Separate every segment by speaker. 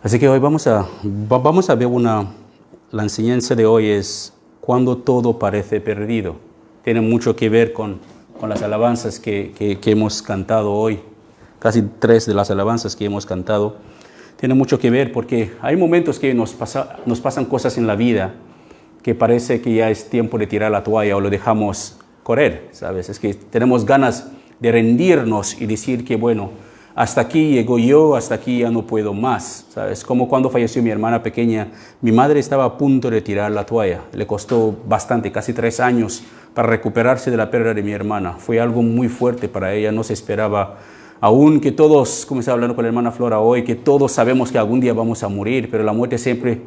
Speaker 1: Así que hoy vamos a ver la enseñanza de hoy es cuando todo parece perdido. Tiene mucho que ver con las alabanzas que hemos cantado hoy. Casi 3 de las alabanzas que hemos cantado. Tiene mucho que ver porque hay momentos que nos pasan cosas en la vida que parece que ya es tiempo de tirar la toalla o lo dejamos correr, ¿sabes? Es que tenemos ganas de rendirnos y decir que, bueno, hasta aquí llego yo, hasta aquí ya no puedo más, ¿sabes? Como cuando falleció mi hermana pequeña, mi madre estaba a punto de tirar la toalla. Le costó bastante, casi 3 años para recuperarse de la pérdida de mi hermana. Fue algo muy fuerte para ella, no se esperaba. Aún que todos, como estaba hablando con la hermana Flora hoy, que todos sabemos que algún día vamos a morir, pero la muerte siempre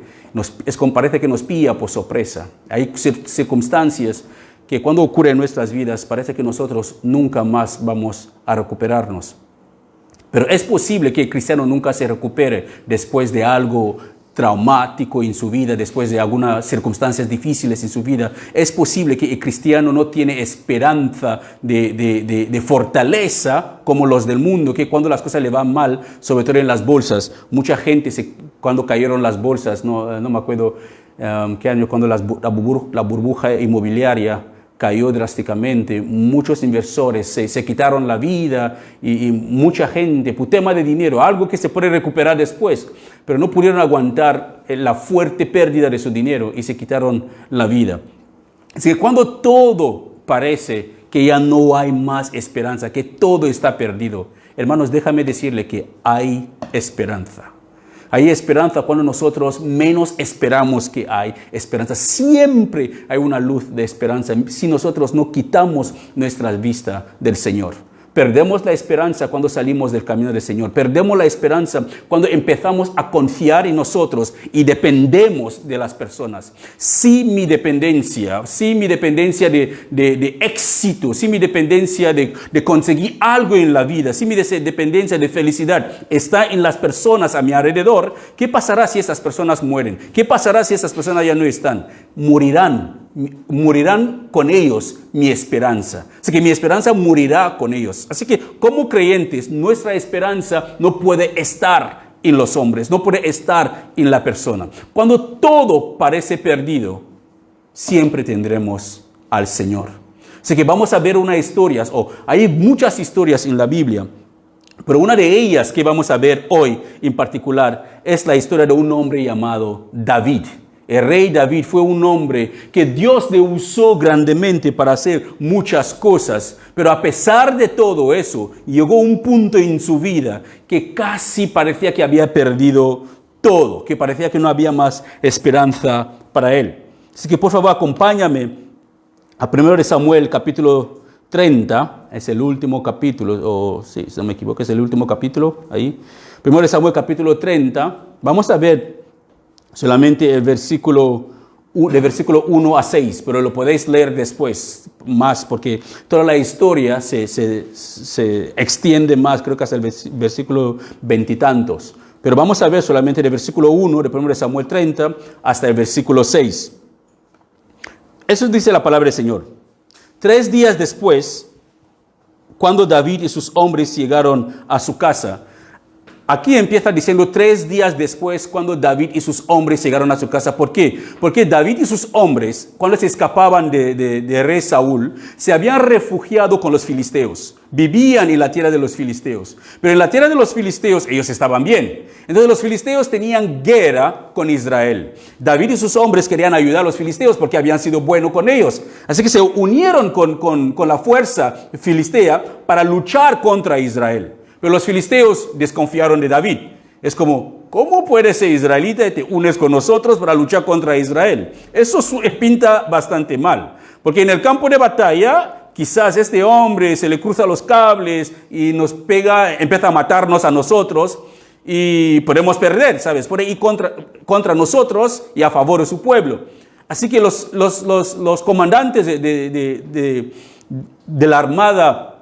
Speaker 1: parece que nos pilla por sorpresa. Hay circunstancias que cuando ocurren en nuestras vidas parece que nosotros nunca más vamos a recuperarnos. Pero es posible que el cristiano nunca se recupere después de algo traumático en su vida, después de algunas circunstancias difíciles en su vida. Es posible que el cristiano no tiene esperanza de fortaleza como los del mundo, que cuando las cosas le van mal, sobre todo en las bolsas, mucha gente cuando cayeron las bolsas, no me acuerdo qué año, cuando la burbuja inmobiliaria cayó drásticamente, muchos inversores se quitaron la vida y mucha gente, por tema de dinero, algo que se puede recuperar después, pero no pudieron aguantar la fuerte pérdida de su dinero y se quitaron la vida. Así que cuando todo parece que ya no hay más esperanza, que todo está perdido, hermanos, déjame decirle que hay esperanza. Hay esperanza cuando nosotros menos esperamos que hay esperanza. Siempre hay una luz de esperanza si nosotros no quitamos nuestra vista del Señor. Perdemos la esperanza cuando salimos del camino del Señor. Perdemos la esperanza cuando empezamos a confiar en nosotros y dependemos de las personas. Si mi dependencia de éxito, si mi dependencia de conseguir algo en la vida, si mi dependencia de felicidad está en las personas a mi alrededor, ¿qué pasará si esas personas mueren? ¿Qué pasará si esas personas ya no están? Morirán con ellos mi esperanza. Así que mi esperanza morirá con ellos. Así que como creyentes, nuestra esperanza no puede estar en los hombres, no puede estar en la persona. Cuando todo parece perdido, siempre tendremos al Señor. Así que vamos a ver unas historias, hay muchas historias en la Biblia, pero una de ellas que vamos a ver hoy en particular es la historia de un hombre llamado David. El rey David fue un hombre que Dios le usó grandemente para hacer muchas cosas, pero a pesar de todo eso, llegó un punto en su vida que casi parecía que había perdido todo, que parecía que no había más esperanza para él. Así que por favor acompáñame a 1 Samuel capítulo 30, es el último capítulo, si no me equivoco, es el último capítulo, ahí. 1 Samuel capítulo 30, vamos a ver solamente el versículo 1 a 6, pero lo podéis leer después más, porque toda la historia se extiende más, creo que hasta el versículo 20 y tantos. Pero vamos a ver solamente del versículo 1 de 1 Samuel 30 hasta el versículo 6. Eso dice la palabra del Señor. 3 días después, cuando David y sus hombres llegaron a su casa, aquí empieza diciendo 3 días después cuando David y sus hombres llegaron a su casa. ¿Por qué? Porque David y sus hombres, cuando se escapaban de rey Saúl, se habían refugiado con los filisteos. Vivían en la tierra de los filisteos. Pero en la tierra de los filisteos ellos estaban bien. Entonces los filisteos tenían guerra con Israel. David y sus hombres querían ayudar a los filisteos porque habían sido buenos con ellos. Así que se unieron con la fuerza filistea para luchar contra Israel. Pero los filisteos desconfiaron de David. Es como, ¿cómo puedes ser israelita y te unes con nosotros para luchar contra Israel? Eso pinta bastante mal. Porque en el campo de batalla, quizás este hombre se le cruza los cables y nos pega, empieza a matarnos a nosotros y podemos perder, ¿sabes? Puede ir contra nosotros y a favor de su pueblo. Así que los comandantes de la armada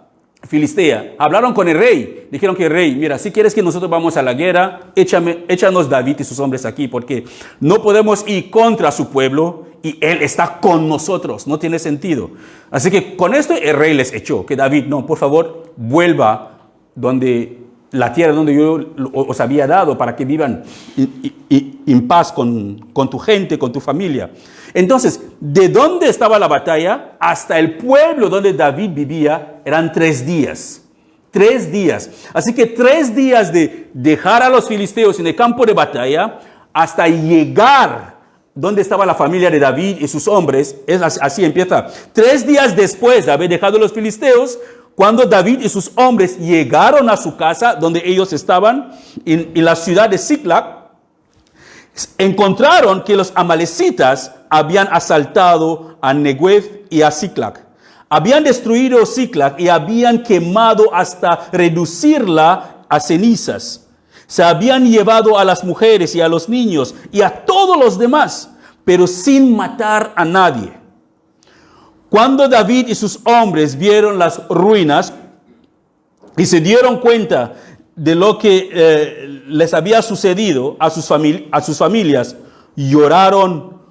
Speaker 1: filistea hablaron con el rey, dijeron que el rey, mira, si quieres que nosotros vamos a la guerra, échanos David y sus hombres aquí, porque no podemos ir contra su pueblo y él está con nosotros, no tiene sentido. Así que con esto el rey les echó, que David, no, por favor, vuelva donde la tierra donde yo os había dado para que vivan en paz con tu gente, con tu familia. Entonces, de dónde estaba la batalla hasta el pueblo donde David vivía eran 3 días. 3 días. Así que 3 días de dejar a los filisteos en el campo de batalla hasta llegar donde estaba la familia de David y sus hombres. Así empieza. 3 días después de haber dejado a los filisteos, cuando David y sus hombres llegaron a su casa, donde ellos estaban, en la ciudad de Siclag, encontraron que los amalecitas habían asaltado a Negev y a Siclag. Habían destruido Siclag y habían quemado hasta reducirla a cenizas. Se habían llevado a las mujeres y a los niños y a todos los demás, pero sin matar a nadie. Cuando David y sus hombres vieron las ruinas y se dieron cuenta de lo que les había sucedido a sus familias, lloraron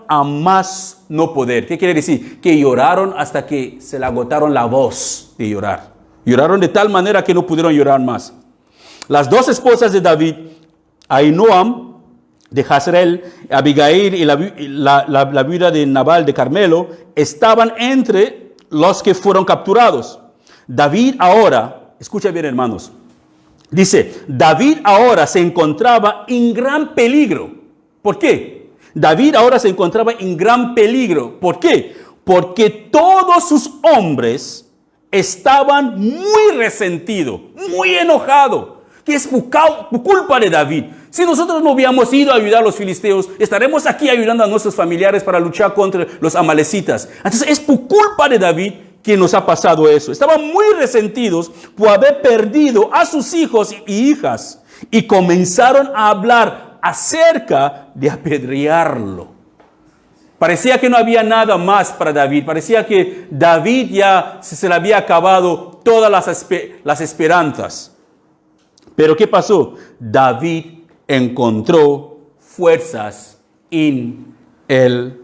Speaker 1: a más no poder. ¿Qué quiere decir? Que lloraron hasta que se le agotaron la voz de llorar. Lloraron de tal manera que no pudieron llorar más. Las 2 esposas de David, Ahinoam de Jezreel, Abigail y la viuda de Nabal de Carmelo, estaban entre los que fueron capturados. David ahora, escucha bien hermanos, dice, David ahora se encontraba en gran peligro. ¿Por qué? David ahora se encontraba en gran peligro. ¿Por qué? Porque todos sus hombres estaban muy resentidos, muy enojados. Que es por culpa de David. Si nosotros no hubiéramos ido a ayudar a los filisteos, estaremos aquí ayudando a nuestros familiares para luchar contra los amalecitas. Entonces es por culpa de David que nos ha pasado eso. Estaban muy resentidos por haber perdido a sus hijos y hijas y comenzaron a hablar acerca de apedrearlo. Parecía que no había nada más para David. Parecía que David ya se le había acabado todas las esperanzas. Pero ¿qué pasó? David encontró fuerzas en el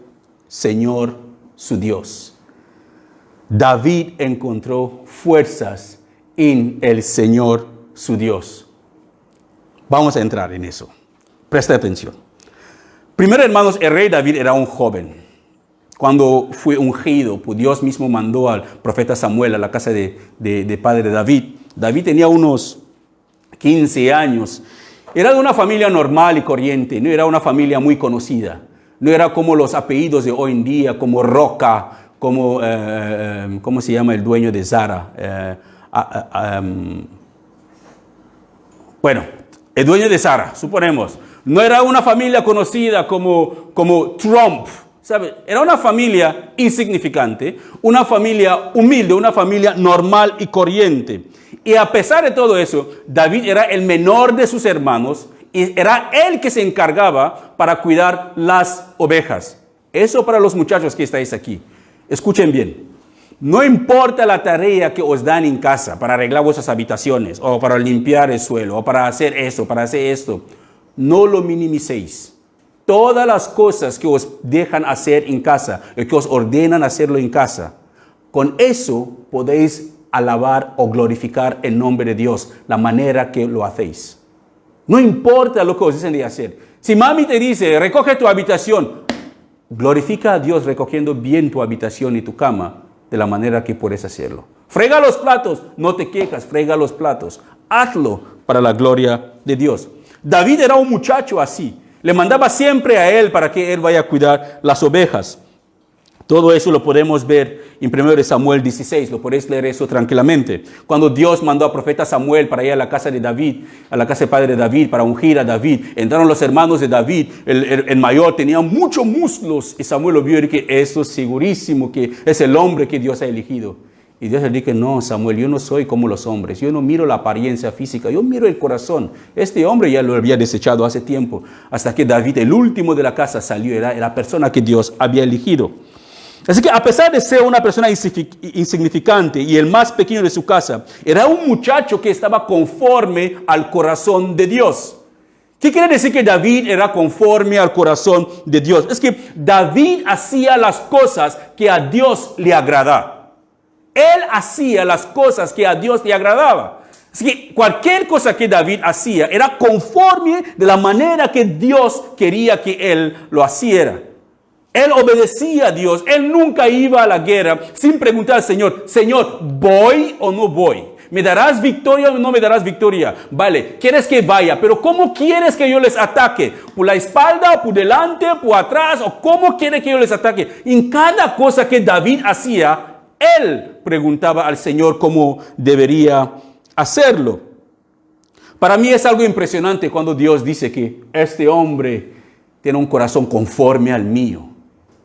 Speaker 1: Señor su Dios. David encontró fuerzas en el Señor su Dios. Vamos a entrar en eso. Presta atención. Primero, hermanos, el rey David era un joven. Cuando fue ungido, pues Dios mismo mandó al profeta Samuel a la casa de padre de David. David tenía unos 15 años. Era de una familia normal y corriente, no era una familia muy conocida. No era como los apellidos de hoy en día, como Roca, como, ¿cómo se llama el dueño de Zara? Bueno, el dueño de Zara, suponemos. No era una familia conocida como Trump, ¿sabe? Era una familia insignificante, una familia humilde, una familia normal y corriente. Y a pesar de todo eso, David era el menor de sus hermanos y era él que se encargaba para cuidar las ovejas. Eso para los muchachos que estáis aquí. Escuchen bien. No importa la tarea que os dan en casa para arreglar vuestras habitaciones o para limpiar el suelo o para hacer eso, para hacer esto. No lo minimicéis. Todas las cosas que os dejan hacer en casa, que os ordenan hacerlo en casa, con eso podéis alabar o glorificar el nombre de Dios, la manera que lo hacéis. No importa lo que os dicen de hacer. Si mami te dice, recoge tu habitación, glorifica a Dios recogiendo bien tu habitación y tu cama de la manera que puedes hacerlo. Frega los platos, no te quejas, frega los platos. Hazlo para la gloria de Dios. David era un muchacho así. Le mandaba siempre a él para que él vaya a cuidar las ovejas. Todo eso lo podemos ver en 1 Samuel 16, lo podéis leer eso tranquilamente. Cuando Dios mandó al profeta Samuel para ir a la casa de David, a la casa del padre de David, para ungir a David, entraron los hermanos de David, el mayor tenía muchos muslos y Samuel lo vio y dijo, eso es segurísimo que es el hombre que Dios ha elegido. Y Dios le dijo, no Samuel, yo no soy como los hombres, yo no miro la apariencia física, yo miro el corazón. Este hombre ya lo había desechado hace tiempo, hasta que David, el último de la casa, salió, era la persona que Dios había elegido. Así que a pesar de ser una persona insignificante y el más pequeño de su casa, era un muchacho que estaba conforme al corazón de Dios. ¿Qué quiere decir que David era conforme al corazón de Dios? Es que David hacía las cosas que a Dios le agradaba. Él hacía las cosas que a Dios le agradaba. Así que cualquier cosa que David hacía era conforme de la manera que Dios quería que él lo hiciera. Él obedecía a Dios. Él nunca iba a la guerra sin preguntar al Señor, Señor, ¿voy o no voy? ¿Me darás victoria o no me darás victoria? Vale, ¿quieres que vaya? Pero ¿cómo quieres que yo les ataque? ¿Por la espalda, por delante, por atrás? ¿O cómo quiere que yo les ataque? En cada cosa que David hacía, él preguntaba al Señor cómo debería hacerlo. Para mí es algo impresionante cuando Dios dice que este hombre tiene un corazón conforme al mío.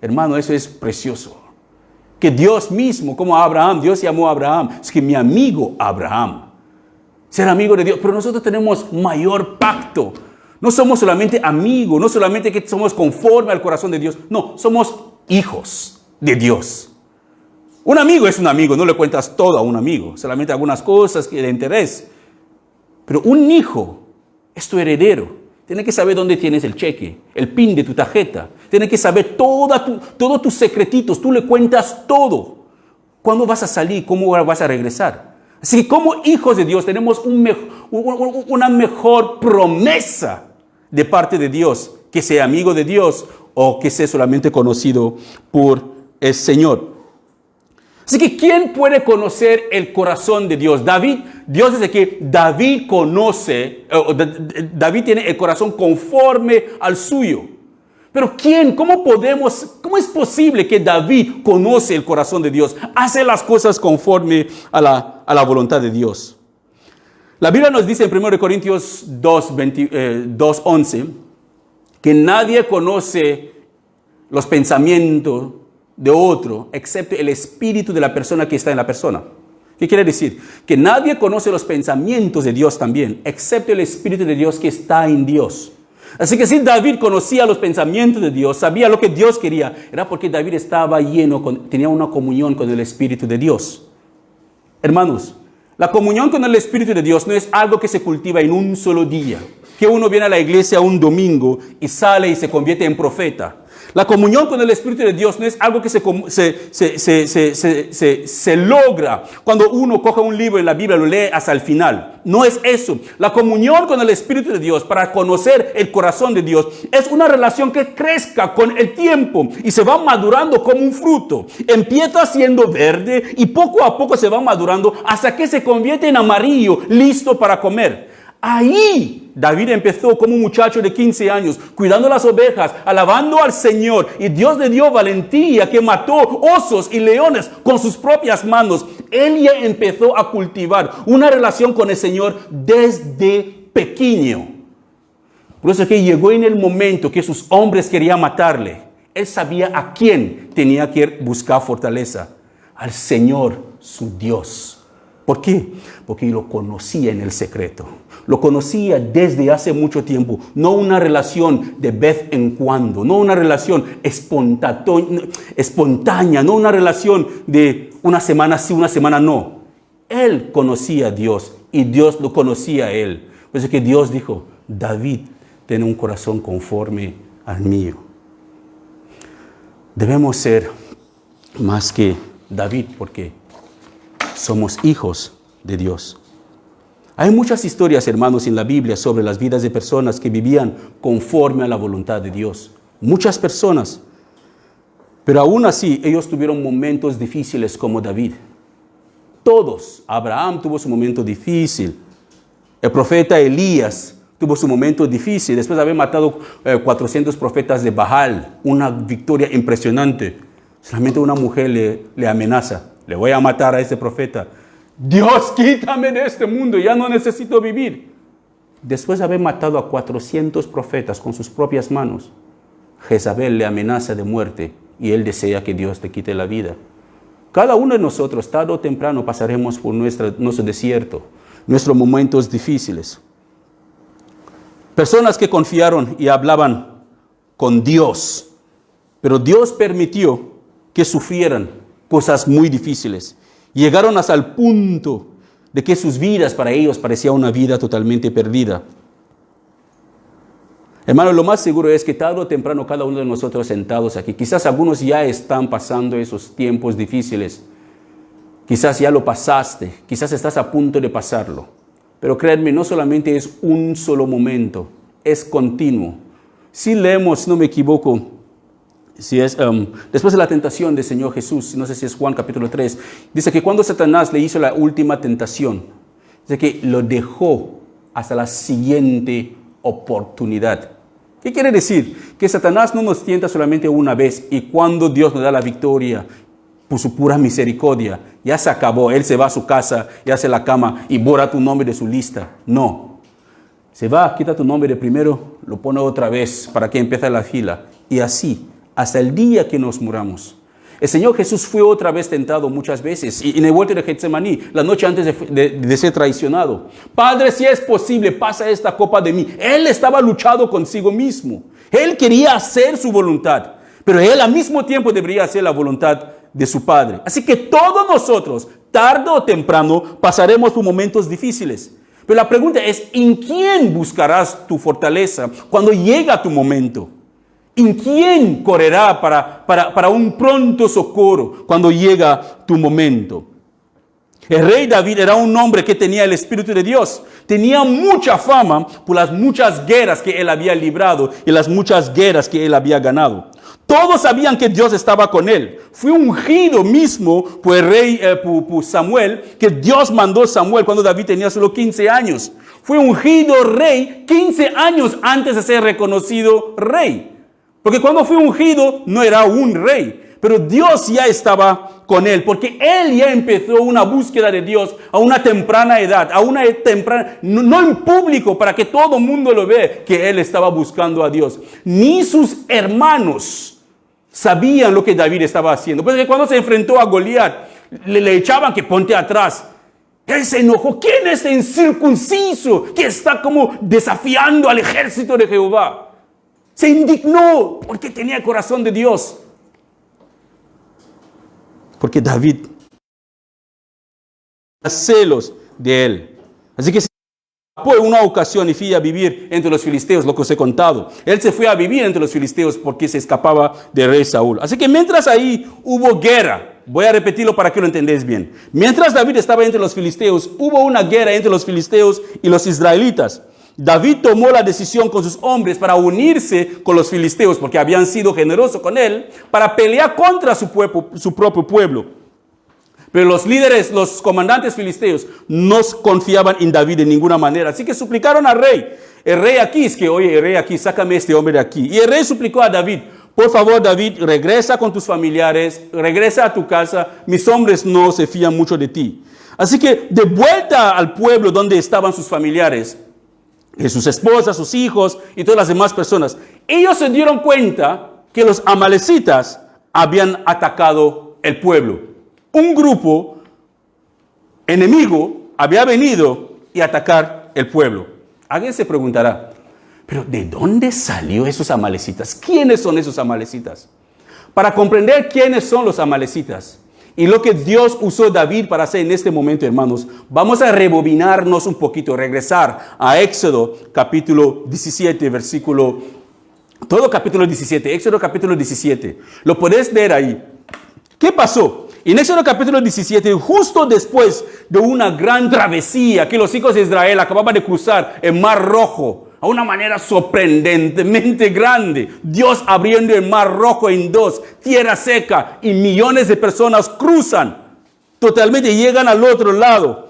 Speaker 1: Hermano, eso es precioso. Que Dios mismo, como a Abraham, Dios llamó a Abraham, es que mi amigo Abraham, ser amigo de Dios, pero nosotros tenemos mayor pacto. No somos solamente amigos, no solamente que somos conforme al corazón de Dios, no, somos hijos de Dios. Un amigo es un amigo, no le cuentas todo a un amigo, solamente algunas cosas que de interés. Pero un hijo es tu heredero. Tiene que saber dónde tienes el cheque, el PIN de tu tarjeta. Tiene que saber todos tus secretitos. Tú le cuentas todo. ¿Cuándo vas a salir? ¿Cómo vas a regresar? Así que como hijos de Dios tenemos una mejor promesa de parte de Dios. Que sea amigo de Dios o que sea solamente conocido por el Señor. Así que, ¿quién puede conocer el corazón de Dios? Dios dice que David tiene el corazón conforme al suyo. Pero ¿quién? ¿Cómo es posible que David conoce el corazón de Dios? Hace las cosas conforme a la voluntad de Dios. La Biblia nos dice en 1 Corintios 2:11 que nadie conoce los pensamientos de otro, excepto el espíritu de la persona que está en la persona. ¿Qué quiere decir? Que nadie conoce los pensamientos de Dios también, excepto el espíritu de Dios que está en Dios. Así que si David conocía los pensamientos de Dios, sabía lo que Dios quería, era porque David estaba tenía una comunión con el espíritu de Dios. Hermanos, la comunión con el espíritu de Dios no es algo que se cultiva en un solo día, que uno viene a la iglesia un domingo y sale y se convierte en profeta. La comunión con el Espíritu de Dios no es algo que se logra cuando uno coge un libro en la Biblia y lo lee hasta el final. No es eso. La comunión con el Espíritu de Dios para conocer el corazón de Dios es una relación que crezca con el tiempo y se va madurando como un fruto. Empieza siendo verde y poco a poco se va madurando hasta que se convierte en amarillo, listo para comer. Ahí David empezó como un muchacho de 15 años, cuidando las ovejas, alabando al Señor. Y Dios le dio valentía que mató osos y leones con sus propias manos. Él ya empezó a cultivar una relación con el Señor desde pequeño. Por eso es que llegó en el momento que sus hombres querían matarle. Él sabía a quién tenía que buscar fortaleza. Al Señor, su Dios. ¿Por qué? Porque lo conocía en el secreto. Lo conocía desde hace mucho tiempo. No una relación de vez en cuando. No una relación espontánea. No una relación de una semana sí, una semana no. Él conocía a Dios y Dios lo conocía a él. Por eso que Dios dijo, David tiene un corazón conforme al mío. Debemos ser más que David porque somos hijos de Dios. Hay muchas historias, hermanos, en la Biblia sobre las vidas de personas que vivían conforme a la voluntad de Dios. Muchas personas. Pero aún así, ellos tuvieron momentos difíciles como David. Todos. Abraham tuvo su momento difícil. El profeta Elías tuvo su momento difícil. Después de haber matado 400 profetas de Baal. Una victoria impresionante. Solamente una mujer le amenaza. Le voy a matar a ese profeta. Dios, quítame de este mundo, ya no necesito vivir. Después de haber matado a 400 profetas con sus propias manos, Jezabel le amenaza de muerte y él desea que Dios le quite la vida. Cada uno de nosotros, tarde o temprano, pasaremos por nuestro desierto, nuestros momentos difíciles. Personas que confiaron y hablaban con Dios, pero Dios permitió que sufrieran cosas muy difíciles. Llegaron hasta el punto de que sus vidas para ellos parecía una vida totalmente perdida. Hermano, lo más seguro es que tarde o temprano cada uno de nosotros sentados aquí, quizás algunos ya están pasando esos tiempos difíciles. Quizás ya lo pasaste, quizás estás a punto de pasarlo. Pero créanme, no solamente es un solo momento, es continuo. Si leemos, si no me equivoco, si es después de la tentación del Señor Jesús, no sé si es Juan capítulo 3, dice que cuando Satanás le hizo la última tentación, dice que lo dejó hasta la siguiente oportunidad. ¿Qué quiere decir? Que Satanás no nos tienta solamente una vez y cuando Dios nos da la victoria por su pura misericordia, ya se acabó, Él se va a su casa y hace la cama y borra tu nombre de su lista. No. Se va, quita tu nombre de primero, lo pone otra vez para que empiece la fila. Y así, hasta el día que nos muramos. El Señor Jesús fue otra vez tentado muchas veces. Y en el huerto de Getsemaní, la noche antes de ser traicionado. Padre, si es posible, pasa esta copa de mí. Él estaba luchando consigo mismo. Él quería hacer su voluntad. Pero Él al mismo tiempo debería hacer la voluntad de su Padre. Así que todos nosotros, tarde o temprano, pasaremos por momentos difíciles. Pero la pregunta es, ¿en quién buscarás tu fortaleza cuando llega tu momento? ¿En quién correrá para un pronto socorro cuando llega tu momento? El rey David era un hombre que tenía el Espíritu de Dios. Tenía mucha fama por las muchas guerras que él había librado y las muchas guerras que él había ganado. Todos sabían que Dios estaba con él. Fue ungido mismo por el rey, por Samuel, que Dios mandó a Samuel cuando David tenía solo 15 años. Fue ungido rey 15 años antes de ser reconocido rey. Porque cuando fue ungido no era un rey, pero Dios ya estaba con él, porque él ya empezó una búsqueda de Dios a una temprana edad, no en público para que todo el mundo lo vea, que él estaba buscando a Dios. Ni sus hermanos sabían lo que David estaba haciendo. Porque cuando se enfrentó a Goliat, le echaban que ponte atrás. Él se enojó. ¿Quién es el incircunciso que está como desafiando al ejército de Jehová? Se indignó porque tenía el corazón de Dios. Porque David tenía celos de él. Así que se escapó en una ocasión y fue a vivir entre los filisteos, lo que os he contado. Él se fue a vivir entre los filisteos porque se escapaba del rey Saúl. Así que mientras ahí hubo guerra, voy a repetirlo para que lo entendáis bien. Mientras David estaba entre los filisteos, hubo una guerra entre los filisteos y los israelitas. David tomó la decisión con sus hombres para unirse con los filisteos porque habían sido generosos con él para pelear contra su propio pueblo. Pero los líderes, los comandantes filisteos no confiaban en David de ninguna manera. Así que suplicaron al rey. El rey Aquís, que oye, el rey Aquís, sácame a este hombre de aquí. Y el rey suplicó a David, por favor David, regresa con tus familiares, regresa a tu casa, mis hombres no se fían mucho de ti. Así que de vuelta al pueblo donde estaban sus familiares, sus esposas, sus hijos y todas las demás personas, ellos se dieron cuenta que los amalecitas habían atacado el pueblo. Un grupo enemigo había venido y atacar el pueblo. Alguien se preguntará, ¿pero de dónde salió esos amalecitas? ¿Quiénes son esos amalecitas? Para comprender quiénes son los amalecitas y lo que Dios usó David para hacer en este momento, hermanos, vamos a rebobinarnos un poquito, regresar a Éxodo capítulo 17, todo capítulo 17, Éxodo capítulo 17. Lo podés leer ahí. ¿Qué pasó? En Éxodo capítulo 17, justo después de una gran travesía que los hijos de Israel acababan de cruzar el Mar Rojo, a una manera sorprendentemente grande, Dios abriendo el Mar Rojo en dos, tierra seca, y millones de personas cruzan totalmente y llegan al otro lado.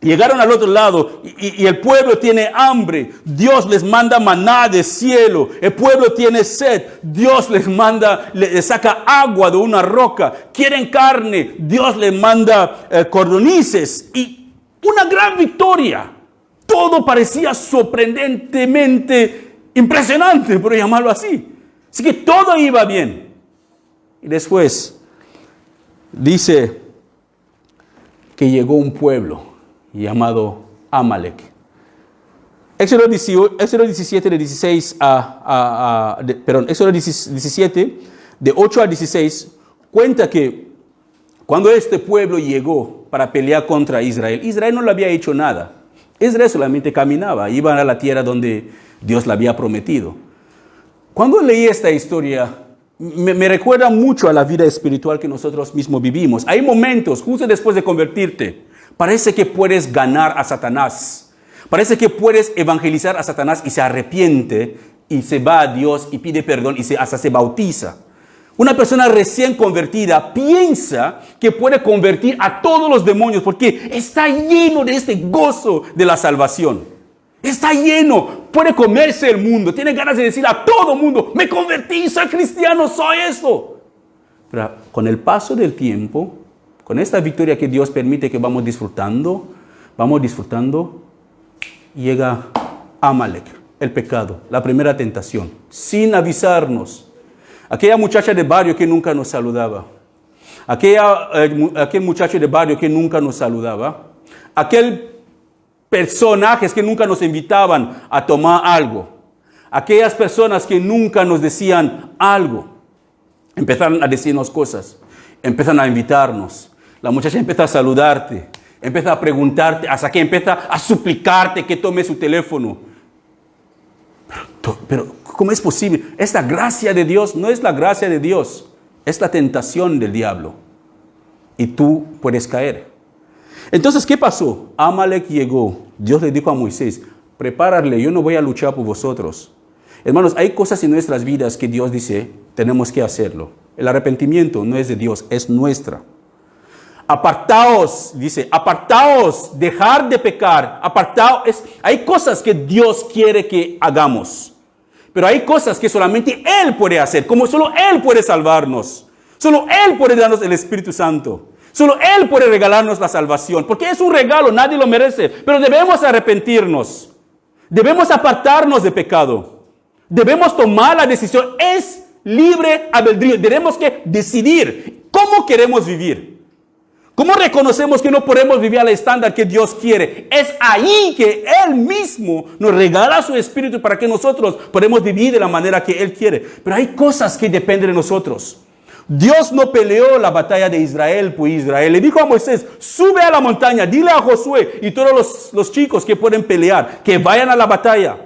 Speaker 1: Llegaron al otro lado y el pueblo tiene hambre. Dios les manda maná del cielo. El pueblo tiene sed. Dios les manda, les saca agua de una roca. Quieren carne. Dios les manda codornices y una gran victoria. Todo parecía sorprendentemente impresionante, por llamarlo así. Así que todo iba bien. Y después dice que llegó un pueblo llamado Amalek. Éxodo 17 de 16 Éxodo 17 de 8 a 16 cuenta que cuando este pueblo llegó para pelear contra Israel, Israel no le había hecho nada. Israel solamente caminaba, iban a la tierra donde Dios le había prometido. Cuando leí esta historia, me recuerda mucho a la vida espiritual que nosotros mismos vivimos. Hay momentos, justo después de convertirte, parece que puedes ganar a Satanás. Parece que puedes evangelizar a Satanás y se arrepiente y se va a Dios y pide perdón y hasta se bautiza. Una persona recién convertida piensa que puede convertir a todos los demonios porque está lleno de este gozo de la salvación. Está lleno, puede comerse el mundo, tiene ganas de decir a todo mundo, me convertí, soy cristiano, soy esto. Pero con el paso del tiempo, con esta victoria que Dios permite que vamos disfrutando, llega Amalek, el pecado, la primera tentación, sin avisarnos. Aquella muchacha de barrio que nunca nos saludaba. Aquel muchacho de barrio que nunca nos saludaba. Aquel personajes que nunca nos invitaban a tomar algo. Aquellas personas que nunca nos decían algo. Empezaron a decirnos cosas. Empiezan a invitarnos. La muchacha empieza a saludarte. Empieza a preguntarte. Hasta que empieza a suplicarte que tome su teléfono. Pero ¿cómo es posible? Esta gracia de Dios no es la gracia de Dios. Es la tentación del diablo. Y tú puedes caer. Entonces, ¿qué pasó? Amalek llegó. Dios le dijo a Moisés, prepárale, yo no voy a luchar por vosotros. Hermanos, hay cosas en nuestras vidas que Dios dice, tenemos que hacerlo. El arrepentimiento no es de Dios, es nuestra. Apartaos, dice, apartaos, dejar de pecar. Apartaos, hay cosas que Dios quiere que hagamos. Pero hay cosas que solamente Él puede hacer, como solo Él puede salvarnos. Solo Él puede darnos el Espíritu Santo. Solo Él puede regalarnos la salvación, porque es un regalo, nadie lo merece. Pero debemos arrepentirnos. Debemos apartarnos de pecado. Debemos tomar la decisión. Es libre albedrío. Tenemos que decidir cómo queremos vivir. ¿Cómo reconocemos que no podemos vivir al estándar que Dios quiere? Es ahí que Él mismo nos regala su Espíritu para que nosotros podamos vivir de la manera que Él quiere. Pero hay cosas que dependen de nosotros. Dios no peleó la batalla de Israel por Israel. Le dijo a Moisés, sube a la montaña, dile a Josué y todos los chicos que pueden pelear, que vayan a la batalla.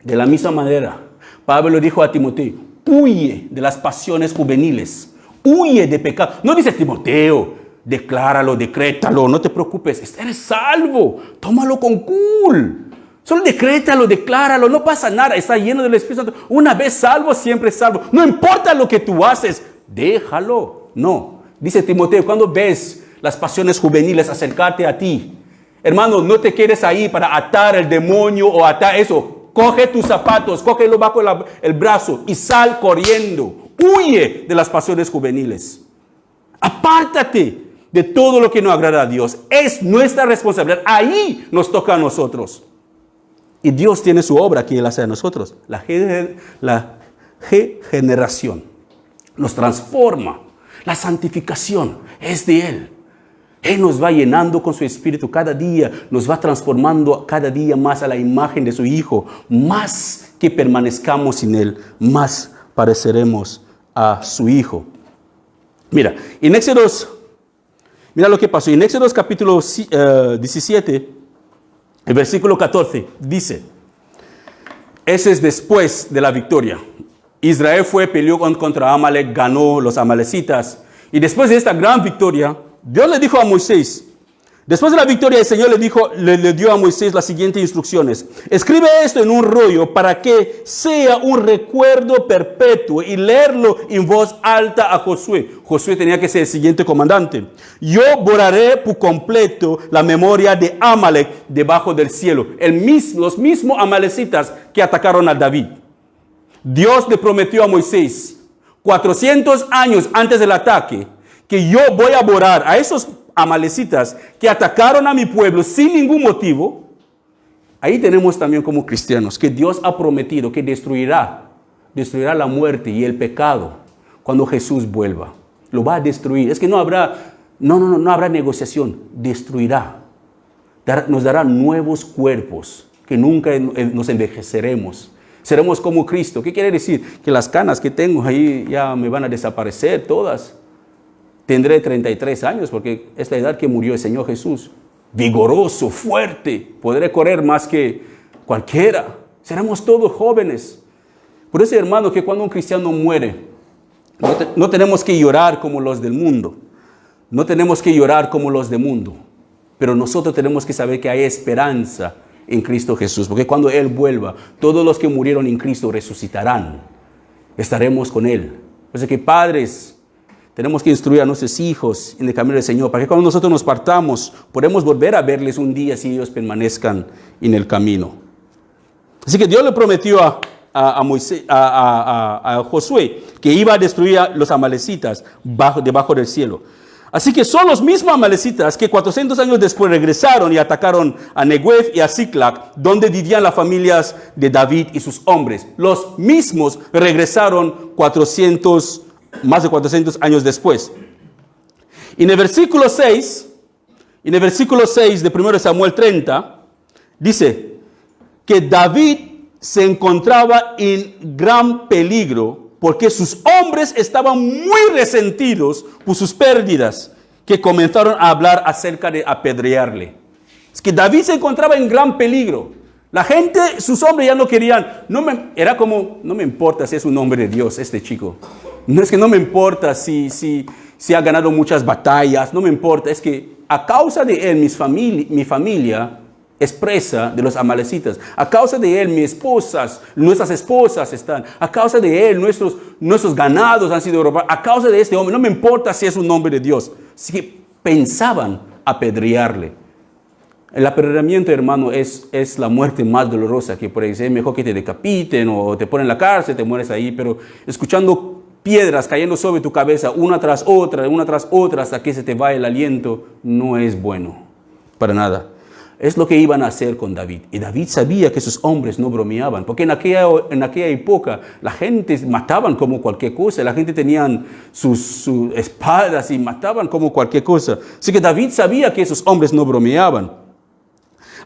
Speaker 1: De la misma manera, Pablo le dijo a Timoteo, huye de las pasiones juveniles, huye de pecado. No dice Timoteo, decláralo, decrétalo, no te preocupes, eres salvo, tómalo con cool. Solo decrétalo, decláralo, no pasa nada, está lleno del Espíritu Santo. Una vez salvo, siempre salvo. No importa lo que tú haces, déjalo. No, dice Timoteo, cuando ves las pasiones juveniles acercarte a ti, hermano, no te quedes ahí para atar el demonio o atar eso. Coge tus zapatos, cógelo bajo el brazo y sal corriendo. Huye de las pasiones juveniles. Apártate de todo lo que no agrada a Dios. Es nuestra responsabilidad. Ahí nos toca a nosotros. Y Dios tiene su obra que Él hace a nosotros. La regeneración nos transforma. La santificación es de Él. Él nos va llenando con su Espíritu cada día. Nos va transformando cada día más a la imagen de su Hijo. Más que permanezcamos en Él, más pareceremos a su Hijo. Mira, en Éxodos, mira lo que pasó. En Éxodos capítulo 17, el versículo 14 dice, ese es después de la victoria. Israel peleó contra Amalek, ganó los amalecitas. Y después de esta gran victoria, Dios le dijo a Moisés, después de la victoria, el Señor le dio a Moisés las siguientes instrucciones. Escribe esto en un rollo para que sea un recuerdo perpetuo y leerlo en voz alta a Josué. Josué tenía que ser el siguiente comandante. Yo borraré por completo la memoria de Amalek debajo del cielo. Los mismos amalecitas que atacaron a David. Dios le prometió a Moisés, 400 años antes del ataque, que yo voy a borrar a esos amalecitas que atacaron a mi pueblo sin ningún motivo. Ahí tenemos también como cristianos que Dios ha prometido que destruirá la muerte y el pecado cuando Jesús vuelva. Lo va a destruir. Es que no habrá negociación. Destruirá. Nos dará nuevos cuerpos que nunca nos envejeceremos. Seremos como Cristo. ¿Qué quiere decir? Que las canas que tengo ahí ya me van a desaparecer todas. Tendré 33 años porque es la edad que murió el Señor Jesús. Vigoroso, fuerte. Podré correr más que cualquiera. Seremos todos jóvenes. Por eso, hermano, que cuando un cristiano muere, no tenemos que llorar como los del mundo. No tenemos que llorar como los del mundo. Pero nosotros tenemos que saber que hay esperanza en Cristo Jesús. Porque cuando Él vuelva, todos los que murieron en Cristo resucitarán. Estaremos con Él. Así que padres, tenemos que instruir a nuestros hijos en el camino del Señor, para que cuando nosotros nos partamos, podamos volver a verles un día si ellos permanezcan en el camino. Así que Dios le prometió a Josué que iba a destruir a los amalecitas debajo del cielo. Así que son los mismos amalecitas que 400 años después regresaron y atacaron a Negev y a Ziklag, donde vivían las familias de David y sus hombres. Los mismos regresaron más de 400 años después. En el versículo 6 de 1 Samuel 30, dice que David se encontraba en gran peligro porque sus hombres estaban muy resentidos por sus pérdidas, que comenzaron a hablar acerca de apedrearle. Es que David se encontraba en gran peligro. La gente, sus hombres ya no querían, no me importa si es un hombre de Dios este chico. No es que no me importa si ha ganado muchas batallas, no me importa, es que a causa de él mi familia es presa de los amalecitas. A causa de él nuestras esposas están. A causa de él nuestros ganados han sido robados. A causa de este hombre, no me importa si es un hombre de Dios. Así que pensaban apedrearle. El apedreamiento, hermano, es la muerte más dolorosa, que por ejemplo es mejor que te decapiten o te ponen en la cárcel, te mueres ahí, pero escuchando piedras cayendo sobre tu cabeza una tras otra, hasta que se te va el aliento, no es bueno para nada. Es lo que iban a hacer con David. Y David sabía que sus hombres no bromeaban, porque en aquella época la gente mataban como cualquier cosa. La gente tenían sus espadas y mataban como cualquier cosa. Así que David sabía que esos hombres no bromeaban.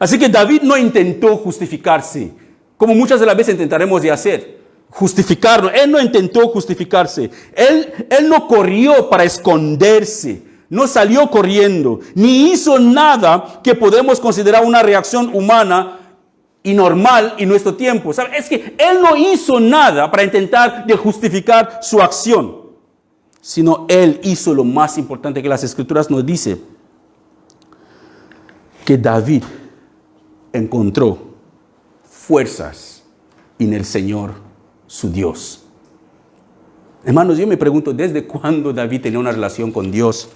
Speaker 1: Así que David no intentó justificarse, como muchas de las veces intentaremos de hacer. Justificarlo. Él no intentó justificarse. Él no corrió para esconderse. No salió corriendo, ni hizo nada que podemos considerar una reacción humana y normal en nuestro tiempo. ¿Sabe? Es que él no hizo nada para intentar de justificar su acción, sino él hizo lo más importante que las Escrituras nos dice, que David encontró fuerzas en el Señor, su Dios. Hermanos, yo me pregunto, ¿desde cuándo David tenía una relación con Dios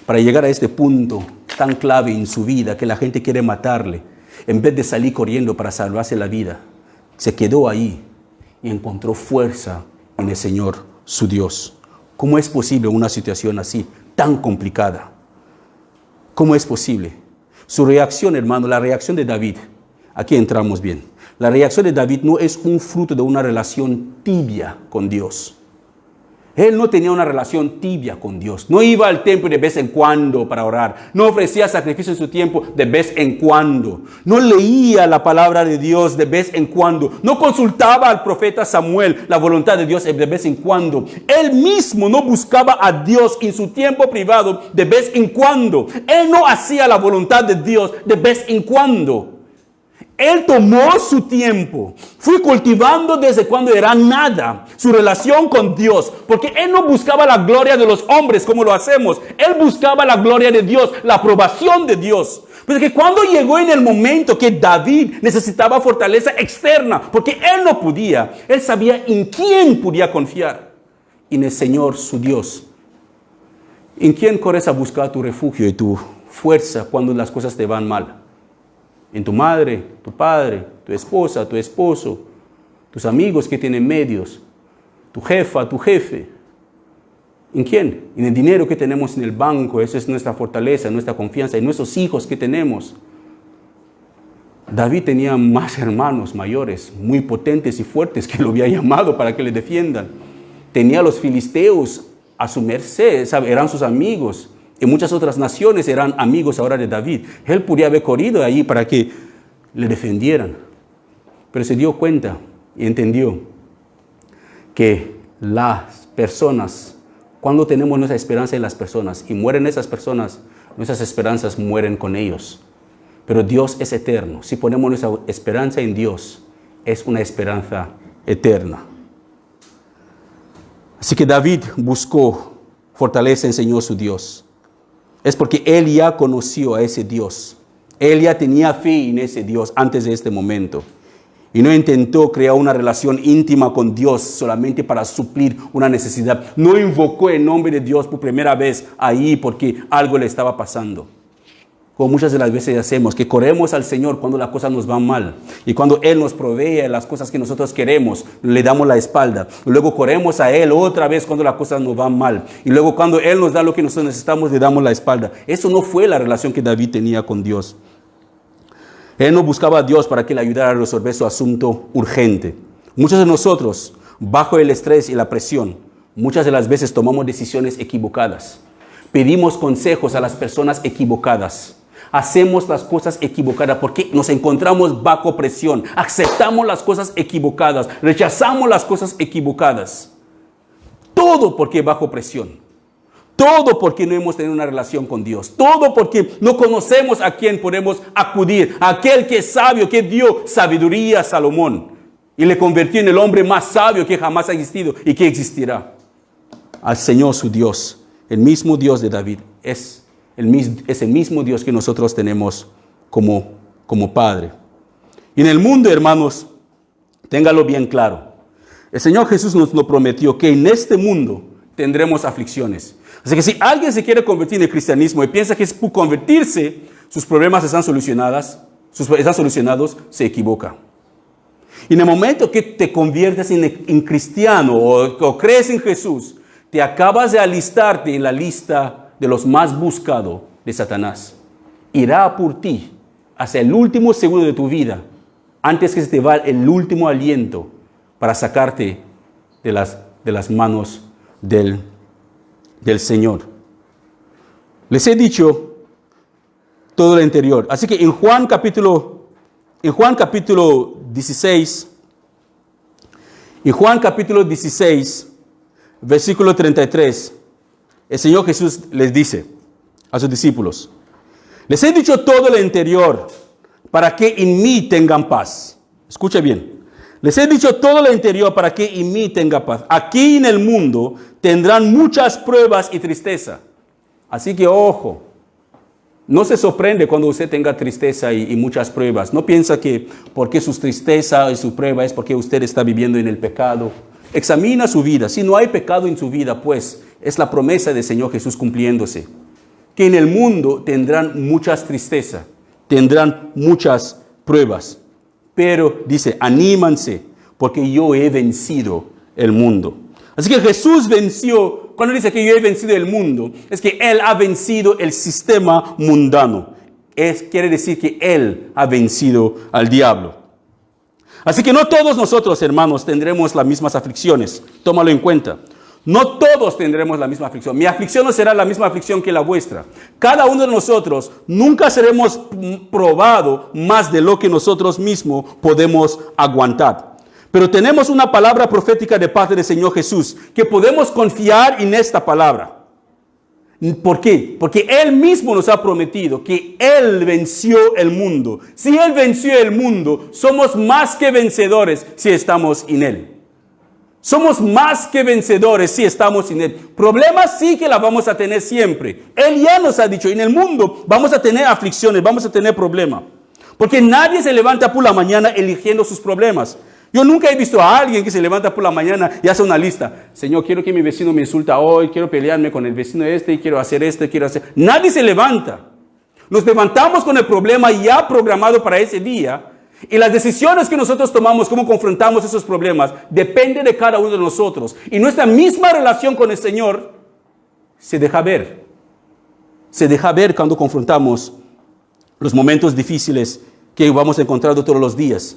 Speaker 1: para llegar a este punto tan clave en su vida que la gente quiere matarle? En vez de salir corriendo para salvarse la vida, se quedó ahí y encontró fuerza en el Señor, su Dios. ¿Cómo es posible una situación así, tan complicada? ¿Cómo es posible? Su reacción, hermano, la reacción de David, aquí entramos bien. La reacción de David no es un fruto de una relación tibia con Dios. Él no tenía una relación tibia con Dios. No iba al templo de vez en cuando para orar. No ofrecía sacrificio en su tiempo de vez en cuando. No leía la palabra de Dios de vez en cuando. No consultaba al profeta Samuel la voluntad de Dios de vez en cuando. Él mismo no buscaba a Dios en su tiempo privado de vez en cuando. Él no hacía la voluntad de Dios de vez en cuando. Él tomó su tiempo, fue cultivando desde cuando era nada su relación con Dios, porque él no buscaba la gloria de los hombres como lo hacemos. Él buscaba la gloria de Dios, la aprobación de Dios. Porque cuando llegó en el momento que David necesitaba fortaleza externa, porque él no podía, él sabía en quién podía confiar, en el Señor su Dios. ¿En quién corres a buscar tu refugio y tu fuerza cuando las cosas te van mal? En tu madre, tu padre, tu esposa, tu esposo, tus amigos que tienen medios, tu jefa, tu jefe. ¿En quién? En el dinero que tenemos en el banco. Esa es nuestra fortaleza, nuestra confianza. En nuestros hijos que tenemos. David tenía más hermanos mayores, muy potentes y fuertes, que lo había llamado para que le defiendan. Tenía a los filisteos a su merced, eran sus amigos. Y muchas otras naciones eran amigos ahora de David. Él podía haber corrido allí para que le defendieran. Pero se dio cuenta y entendió que las personas, cuando tenemos nuestra esperanza en las personas y mueren esas personas, nuestras esperanzas mueren con ellos. Pero Dios es eterno. Si ponemos nuestra esperanza en Dios, es una esperanza eterna. Así que David buscó fortaleza en el Señor su Dios. Es porque él ya conoció a ese Dios Él ya tenía fe en ese Dios antes de este momento. Y no intentó crear una relación íntima con Dios solamente para suplir una necesidad. No invocó el nombre de Dios por primera vez ahí porque algo le estaba pasando. Como muchas de las veces hacemos, que corremos al Señor cuando las cosas nos van mal. Y cuando Él nos provee las cosas que nosotros queremos, le damos la espalda. Y luego corremos a Él otra vez cuando las cosas nos van mal. Y luego cuando Él nos da lo que nosotros necesitamos, le damos la espalda. Eso no fue la relación que David tenía con Dios. Él no buscaba a Dios para que le ayudara a resolver su asunto urgente. Muchos de nosotros, bajo el estrés y la presión, muchas de las veces tomamos decisiones equivocadas. Pedimos consejos a las personas equivocadas. Hacemos las cosas equivocadas porque nos encontramos bajo presión. Aceptamos las cosas equivocadas. Rechazamos las cosas equivocadas. Todo porque bajo presión. Todo porque no hemos tenido una relación con Dios. Todo porque no conocemos a quién podemos acudir. A aquel que es sabio, que dio sabiduría a Salomón. Y le convirtió en el hombre más sabio que jamás ha existido y que existirá. Al Señor su Dios. El mismo Dios de David. Es el mismo Dios que nosotros tenemos como Padre. Y en el mundo, hermanos, téngalo bien claro. El Señor Jesús nos lo prometió que en este mundo tendremos aflicciones. Así que si alguien se quiere convertir en el cristianismo y piensa que es por convertirse, sus problemas están solucionados, se equivoca. Y en el momento que te conviertes en cristiano o crees en Jesús, te acabas de alistarte en la lista de los más buscados de Satanás. Irá por ti hasta el último segundo de tu vida, antes que se te va el último aliento para sacarte de las manos del Señor. Les he dicho todo lo anterior. Así que en Juan capítulo 16, versículo 33, el Señor Jesús les dice a sus discípulos: les he dicho todo lo anterior para que en mí tengan paz. Escucha bien. Les he dicho todo lo anterior para que en mí tenga paz. Aquí en el mundo tendrán muchas pruebas y tristeza. Así que ojo, no se sorprende cuando usted tenga tristeza y muchas pruebas. No piensa que porque su tristeza y su prueba es porque usted está viviendo en el pecado. Examina su vida. Si no hay pecado en su vida, pues es la promesa del Señor Jesús cumpliéndose. Que en el mundo tendrán muchas tristezas, tendrán muchas pruebas. Pero dice, anímanse, porque yo he vencido el mundo. Así que Jesús venció. Cuando dice que yo he vencido el mundo, es que Él ha vencido el sistema mundano. Quiere decir que Él ha vencido al diablo. Así que no todos nosotros, hermanos, tendremos las mismas aflicciones. Tómalo en cuenta. No todos tendremos la misma aflicción. Mi aflicción no será la misma aflicción que la vuestra. Cada uno de nosotros nunca seremos probados más de lo que nosotros mismos podemos aguantar. Pero tenemos una palabra profética de parte del Señor Jesús, que podemos confiar en esta palabra. ¿Por qué? Porque Él mismo nos ha prometido que Él venció el mundo. Si Él venció el mundo, somos más que vencedores si estamos en Él. Somos más que vencedores si estamos en Él. Problemas sí que la vamos a tener siempre. Él ya nos ha dicho, en el mundo vamos a tener aflicciones, vamos a tener problemas. Porque nadie se levanta por la mañana eligiendo sus problemas. Yo nunca he visto a alguien que se levanta por la mañana y hace una lista. Señor, quiero que mi vecino me insulta hoy, quiero pelearme con el vecino y quiero hacer esto, quiero hacer... Nadie se levanta. Nos levantamos con el problema ya programado para ese día. Y las decisiones que nosotros tomamos, cómo confrontamos esos problemas, depende de cada uno de nosotros. Y nuestra misma relación con el Señor se deja ver. Se deja ver cuando confrontamos los momentos difíciles que vamos encontrando todos los días.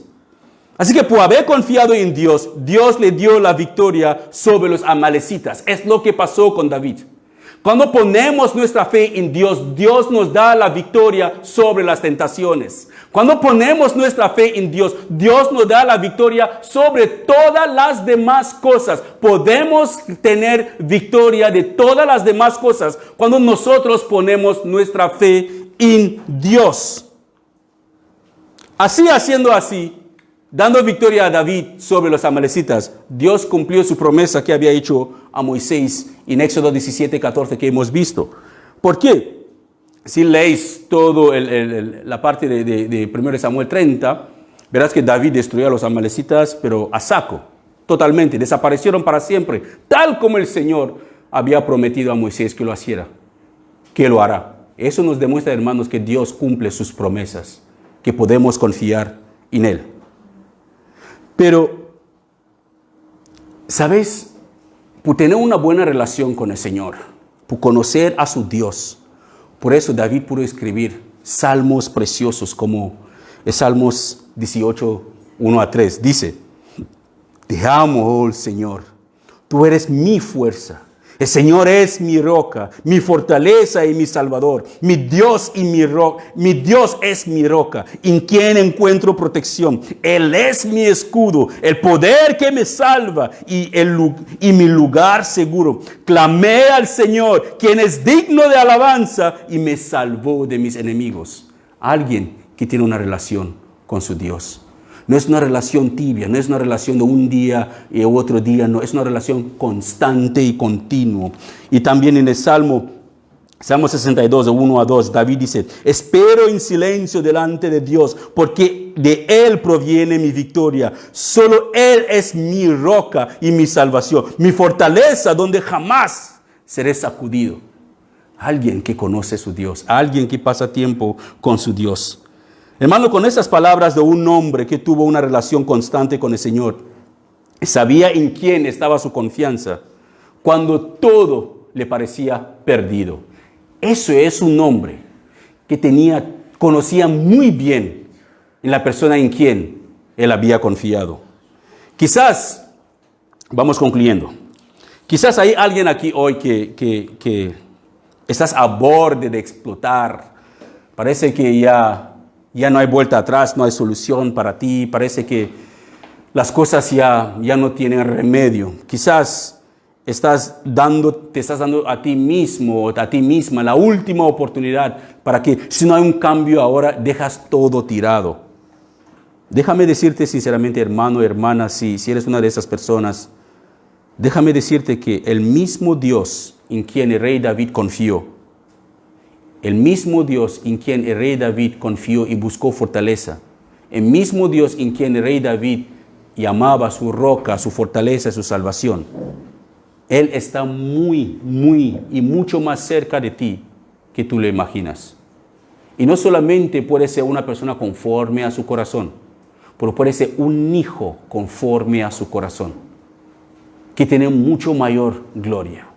Speaker 1: Así que por haber confiado en Dios, Dios le dio la victoria sobre los amalecitas. Es lo que pasó con David. Cuando ponemos nuestra fe en Dios, Dios nos da la victoria sobre las tentaciones. Cuando ponemos nuestra fe en Dios, Dios nos da la victoria sobre todas las demás cosas. Podemos tener victoria de todas las demás cosas cuando nosotros ponemos nuestra fe en Dios. Haciendo así, dando victoria a David sobre los amalecitas, Dios cumplió su promesa que había hecho a Moisés en Éxodo 17:14 que hemos visto. ¿Por qué? si leéis todo la parte de 1 Samuel 30, verás que David destruyó a los amalecitas, pero a saco, totalmente, desaparecieron para siempre, tal como el Señor había prometido a Moisés que lo hiciera, que lo hará. Eso nos demuestra, hermanos, que Dios cumple sus promesas, que podemos confiar en Él. Pero, ¿sabes? Por tener una buena relación con el Señor, por conocer a su Dios, por eso David pudo escribir salmos preciosos como el Salmos 18, 1 a 3. Dice: Te amo, oh Señor, tú eres mi fuerza. El Señor es mi roca, mi fortaleza y mi salvador, mi Dios y mi Dios es mi roca, en quien encuentro protección. Él es mi escudo, el poder que me salva y mi lugar seguro. Clamé al Señor, quien es digno de alabanza, y me salvó de mis enemigos. Alguien que tiene una relación con su Dios. No es una relación tibia, no es una relación de un día y otro día, no, es una relación constante y continua. Y también en el Salmo 62, de 1 a 2, David dice: espero en silencio delante de Dios, porque de Él proviene mi victoria. Solo Él es mi roca y mi salvación, mi fortaleza donde jamás seré sacudido. Alguien que conoce su Dios, alguien que pasa tiempo con su Dios. Hermano, con esas palabras de un hombre que tuvo una relación constante con el Señor, sabía en quién estaba su confianza cuando todo le parecía perdido. Eso es un hombre que conocía muy bien en la persona en quien él había confiado. Quizás, vamos concluyendo, quizás hay alguien aquí hoy que estás a borde de explotar. Parece que ya no hay vuelta atrás, no hay solución para ti. Parece que las cosas ya no tienen remedio. Quizás te estás dando a ti mismo o a ti misma la última oportunidad para que, si no hay un cambio ahora, dejas todo tirado. Déjame decirte sinceramente, hermano, hermana, si eres una de esas personas, déjame decirte que el mismo Dios en quien el rey David confió, el mismo Dios en quien el rey David confió y buscó fortaleza, el mismo Dios en quien el rey David llamaba su roca, su fortaleza, su salvación, Él está muy, muy y mucho más cerca de ti que tú le imaginas. Y no solamente puede ser una persona conforme a su corazón, pero puede ser un hijo conforme a su corazón, que tiene mucho mayor gloria.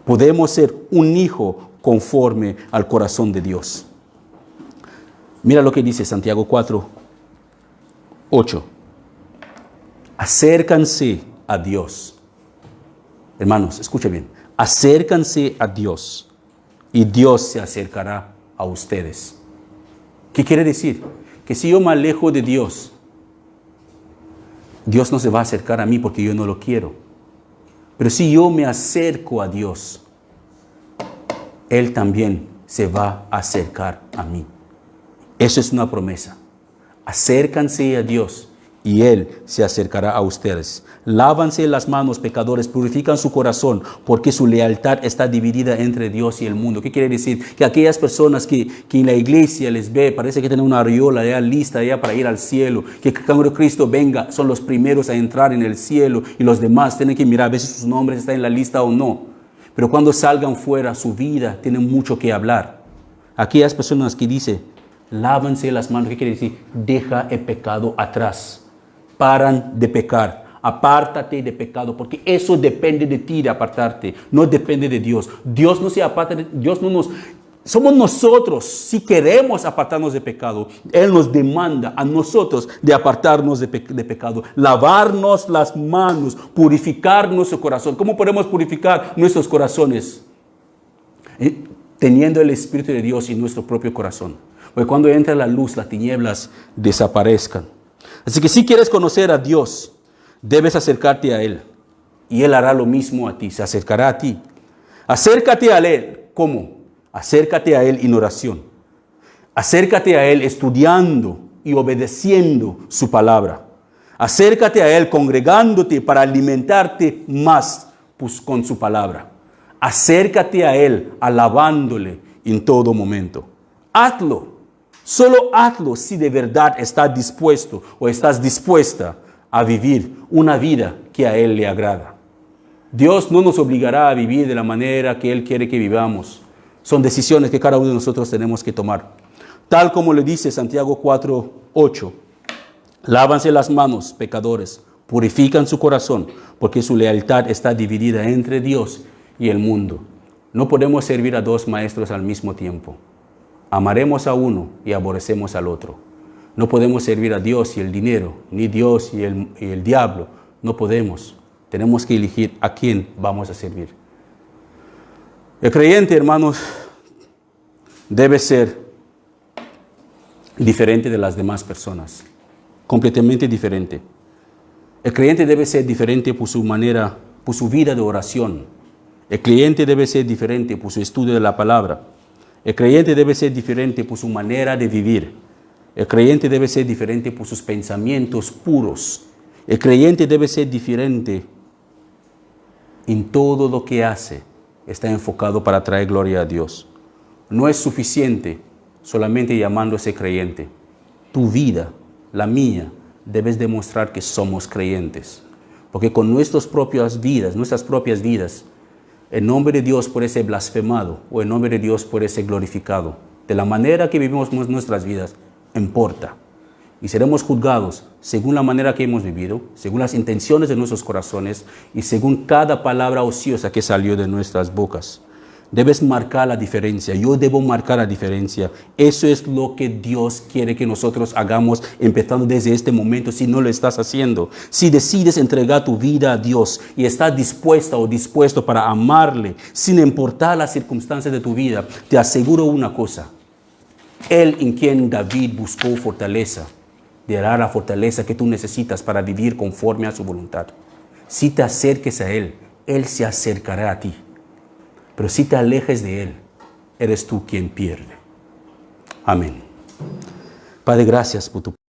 Speaker 1: Podemos ser un hijo conforme al corazón de Dios. Mira lo que dice Santiago 4, 8. Acércanse a Dios. Hermanos, escuchen bien. Acércanse a Dios y Dios se acercará a ustedes. ¿Qué quiere decir? Que si yo me alejo de Dios, Dios no se va a acercar a mí porque yo no lo quiero. Pero si yo me acerco a Dios, Él también se va a acercar a mí. Eso es una promesa. Acércanse a Dios y Él se acercará a ustedes. Lávanse las manos, pecadores, purifican su corazón, porque su lealtad está dividida entre Dios y el mundo. ¿Qué quiere decir? Que aquellas personas que en la iglesia les ve, parece que tienen una aureola ya lista ya para ir al cielo, que cuando Cristo venga son los primeros a entrar en el cielo y los demás tienen que mirar a ver si sus nombres están en la lista o no. Pero cuando salgan fuera, su vida tiene mucho que hablar. Aquellas personas que dicen, lávanse las manos, ¿qué quiere decir? Deja el pecado atrás. Paran de pecar. Apártate de pecado, porque eso depende de ti de apartarte. No depende de Dios. Dios no se aparta, Dios no nos... Somos nosotros, si queremos apartarnos de pecado, Él nos demanda a nosotros de apartarnos de pecado, lavarnos las manos, purificar nuestro corazón. ¿Cómo podemos purificar nuestros corazones? Teniendo el Espíritu de Dios en nuestro propio corazón. Porque cuando entra la luz, las tinieblas desaparezcan. Así que si quieres conocer a Dios, debes acercarte a Él. Y Él hará lo mismo a ti, se acercará a ti. Acércate a Él. ¿Cómo? Acércate a Él en oración. Acércate a Él estudiando y obedeciendo su palabra. Acércate a Él congregándote para alimentarte más con su palabra. Acércate a Él alabándole en todo momento. Hazlo. Solo hazlo si de verdad estás dispuesto o estás dispuesta a vivir una vida que a Él le agrada. Dios no nos obligará a vivir de la manera que Él quiere que vivamos. Son decisiones que cada uno de nosotros tenemos que tomar. Tal como le dice Santiago 4:8. Lávanse las manos, pecadores, purifican su corazón, porque su lealtad está dividida entre Dios y el mundo. No podemos servir a dos maestros al mismo tiempo. Amaremos a uno y aborrecemos al otro. No podemos servir a Dios y el dinero, ni Dios y el diablo. No podemos. Tenemos que elegir a quién vamos a servir. El creyente, hermanos, debe ser diferente de las demás personas. Completamente diferente. El creyente debe ser diferente por su manera, por su vida de oración. El creyente debe ser diferente por su estudio de la palabra. El creyente debe ser diferente por su manera de vivir. El creyente debe ser diferente por sus pensamientos puros. El creyente debe ser diferente en todo lo que hace. Está enfocado para traer gloria a Dios. No es suficiente solamente llamándose creyente. Tu vida, la mía, debes demostrar que somos creyentes. Porque con nuestras propias vidas, el nombre de Dios puede ser blasfemado o el nombre de Dios puede ser glorificado. De la manera que vivimos nuestras vidas, importa. Y seremos juzgados según la manera que hemos vivido, según las intenciones de nuestros corazones y según cada palabra ociosa que salió de nuestras bocas. Debes marcar la diferencia. Yo debo marcar la diferencia. Eso es lo que Dios quiere que nosotros hagamos empezando desde este momento si no lo estás haciendo. Si decides entregar tu vida a Dios y estás dispuesta o dispuesto para amarle sin importar las circunstancias de tu vida, te aseguro una cosa. Él en quien David buscó fortaleza, te dará la fortaleza que tú necesitas para vivir conforme a su voluntad. Si te acerques a Él, Él se acercará a ti. Pero si te alejes de Él, eres tú quien pierde. Amén. Padre, gracias por tu